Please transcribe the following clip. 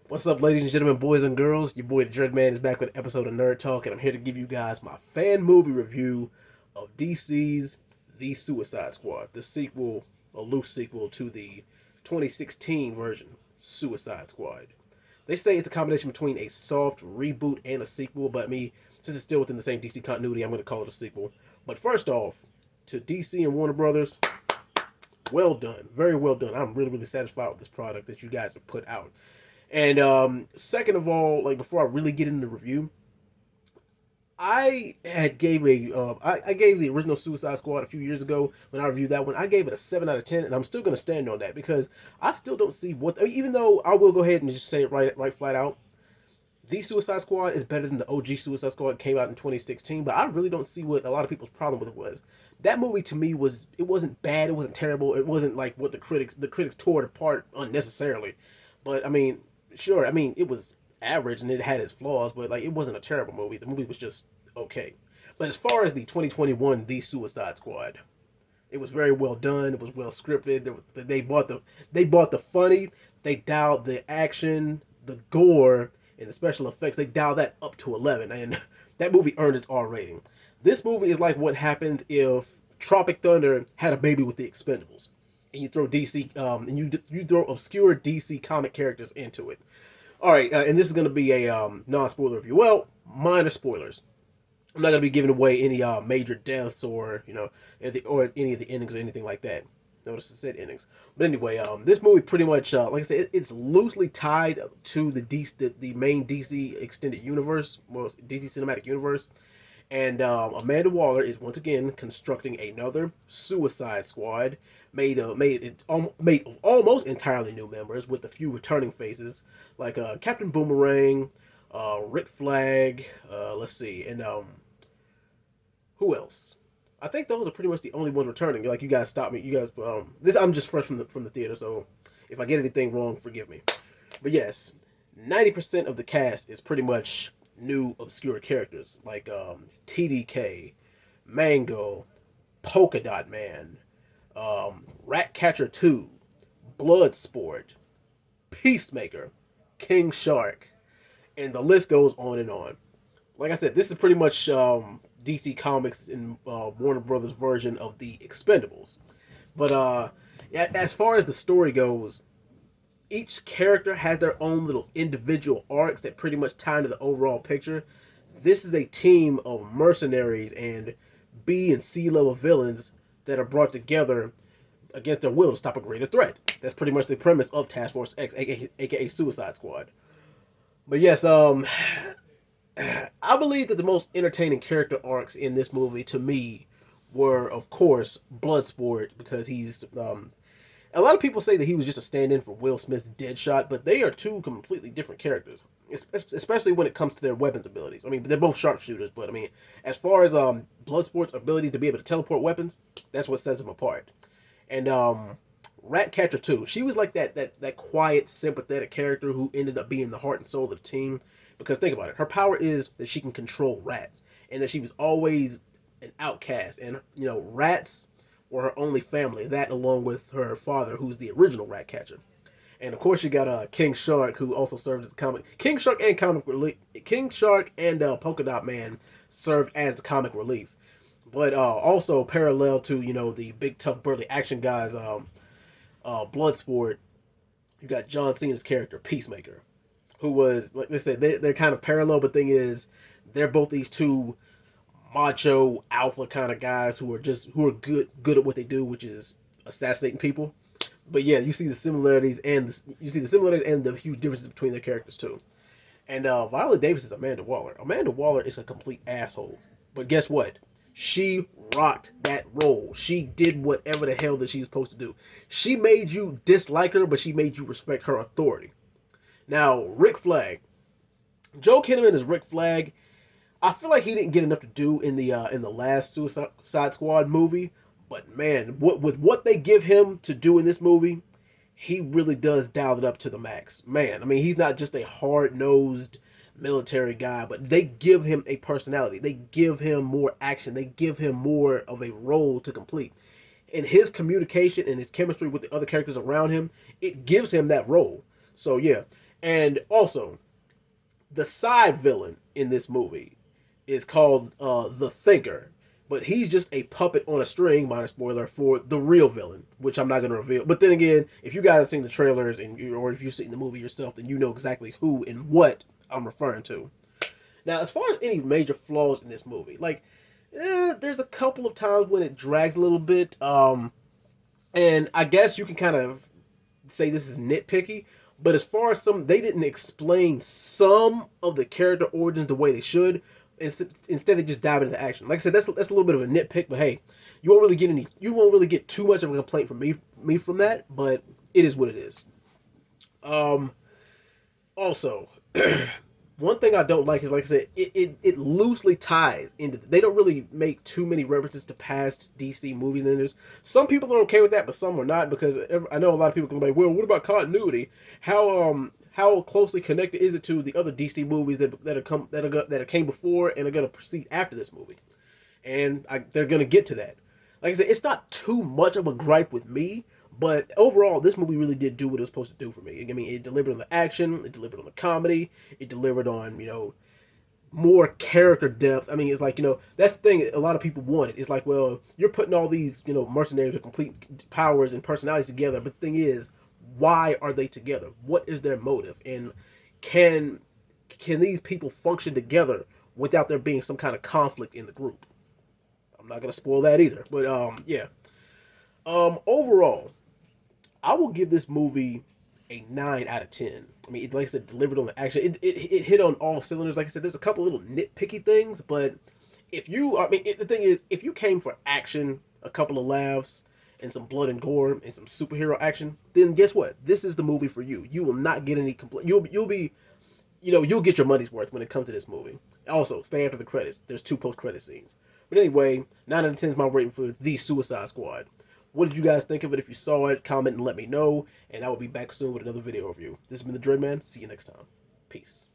What's up, ladies and gentlemen, boys and girls? Your boy the Dreadman is back with an episode of Nerd Talk, and I'm here to give you guys my fan movie review of DC's The Suicide Squad, the sequel, a loose sequel to the 2016 version, Suicide Squad. They say it's a combination between a soft reboot and a sequel, but me, since it's still within the same DC continuity, I'm going to call it a sequel. But first off, to DC and Warner Brothers, well done, very well done. I'm really, really satisfied with this product that you guys have put out. And second of all, like before I really get into the review, I gave the original Suicide Squad a few years ago when I reviewed that one. I gave it a 7 out of 10, and I'm still gonna stand on that because I still don't see what. I mean, even though I will go ahead and just say it right flat out, the Suicide Squad is better than the OG Suicide Squad came out in 2016. But I really don't see what a lot of people's problem with it was. That movie to me it wasn't bad, it wasn't terrible, it wasn't like what the critics tore it apart unnecessarily. But I mean, sure, I mean it was average and it had its flaws, but like it wasn't a terrible movie. The movie was just okay. But as far as the 2021 The Suicide Squad, it was very well done. It was well scripted. They bought the funny. They dialed the action, the gore, and the special effects. They dialed that up to 11, and that movie earned its R rating. This movie is like what happens if Tropic Thunder had a baby with the Expendables, and you throw DC and you throw obscure DC comic characters into it. All right, and this is going to be a non-spoiler review. Well, minor spoilers. I'm not gonna be giving away any major deaths or or any of the endings or anything like that. Notice it said endings, but anyway, this movie pretty much, like I said, it's loosely tied to the main DC extended universe, well, DC cinematic universe, and Amanda Waller is once again constructing another Suicide Squad made of almost entirely new members with a few returning faces like Captain Boomerang, Rick Flag, let's see, and who else? I think those are pretty much the only ones returning. Like you guys stop me. You guys, this I'm just fresh from the theater, so if I get anything wrong, forgive me. But yes, 90% of the cast is pretty much new obscure characters like TDK, Mango, Polka Dot Man, Ratcatcher 2, Bloodsport, Peacemaker, King Shark, and the list goes on and on. Like I said, this is pretty much DC Comics and Warner Brothers version of the Expendables. But yeah, as far as the story goes, each character has their own little individual arcs that pretty much tie into the overall picture. This is a team of mercenaries and B and C level villains that are brought together against their will to stop a greater threat. That's pretty much the premise of Task Force X, aka Suicide Squad. But yes, I believe that the most entertaining character arcs in this movie to me were, of course, Bloodsport, because he's a lot of people say that he was just a stand-in for Will Smith's Deadshot, but they are two completely different characters, especially when it comes to their weapons abilities. I mean, they're both sharpshooters, but I mean, as far as Bloodsport's ability to be able to teleport weapons, that's what sets him apart. And Ratcatcher 2, she was like that quiet, sympathetic character who ended up being the heart and soul of the team. Because think about it, her power is that she can control rats, and that she was always an outcast, and rats were her only family. That along with her father, who's the original rat catcher, and of course you got King Shark, who also served as the comic King Shark and comic relief. King Shark and Polka Dot Man served as the comic relief, but also parallel to the big tough burly action guys. Bloodsport, you got John Cena's character Peacemaker, who was, like I said, they're kind of parallel, but thing is, they're both these two macho alpha kind of guys who are good at what they do, which is assassinating people. But yeah, you see the similarities and the huge differences between their characters too. And Viola Davis is Amanda Waller. Amanda Waller is a complete asshole, but guess what? She rocked that role. She did whatever the hell that she's supposed to do. She made you dislike her, but she made you respect her authority. Now, Rick Flag. Joe Kinnaman is Rick Flag. I feel like he didn't get enough to do in the last Suicide Squad movie, but man, with what they give him to do in this movie, he really does dial it up to the max. Man, I mean, he's not just a hard-nosed military guy, but they give him a personality. They give him more action. They give him more of a role to complete. And his communication and his chemistry with the other characters around him, it gives him that role. So yeah. And also, the side villain in this movie is called the Thinker, but he's just a puppet on a string, minor spoiler, for the real villain, which I'm not going to reveal. But then again, if you guys have seen the trailers or if you've seen the movie yourself, then you know exactly who and what I'm referring to. Now, as far as any major flaws in this movie, like, there's a couple of times when it drags a little bit, and I guess you can kind of say this is nitpicky, but as far as they didn't explain some of the character origins the way they should. Instead, they just dive into the action. Like I said, that's a little bit of a nitpick, but hey, you won't really get too much of a complaint from me from that. But it is what it is. Um, Also, one thing I don't like is, like I said, it loosely ties into. They don't really make too many references to past DC movies, and there's some people are okay with that, but some are not, because I know a lot of people can be like, well, what about continuity? How closely connected is it to the other DC movies that came before and are going to proceed after this movie? And they're going to get to that. Like I said, it's not too much of a gripe with me, but overall, this movie really did do what it was supposed to do for me. I mean, it delivered on the action, it delivered on the comedy, it delivered on, more character depth. I mean, it's like, that's the thing a lot of people wanted. It's like, well, you're putting all these, mercenaries with complete powers and personalities together, but the thing is, why are they together? What is their motive? And can these people function together without there being some kind of conflict in the group? I'm not gonna spoil that either. But yeah. Overall, I will give this movie a 9 out of 10. I mean, like I said, delivered on the action. It hit on all cylinders. Like I said, there's a couple little nitpicky things, but the thing is, if you came for action, a couple of laughs, and some blood and gore, and some superhero action, then guess what? This is the movie for you. You will not get any complaint. You'll be, you'll get your money's worth when it comes to this movie. Also, stay after the credits. There's 2 post-credit scenes. But anyway, 9 out of 10 is my rating for The Suicide Squad. What did you guys think of it? If you saw it, comment and let me know. And I will be back soon with another video review. This has been the Dreadman. See you next time. Peace.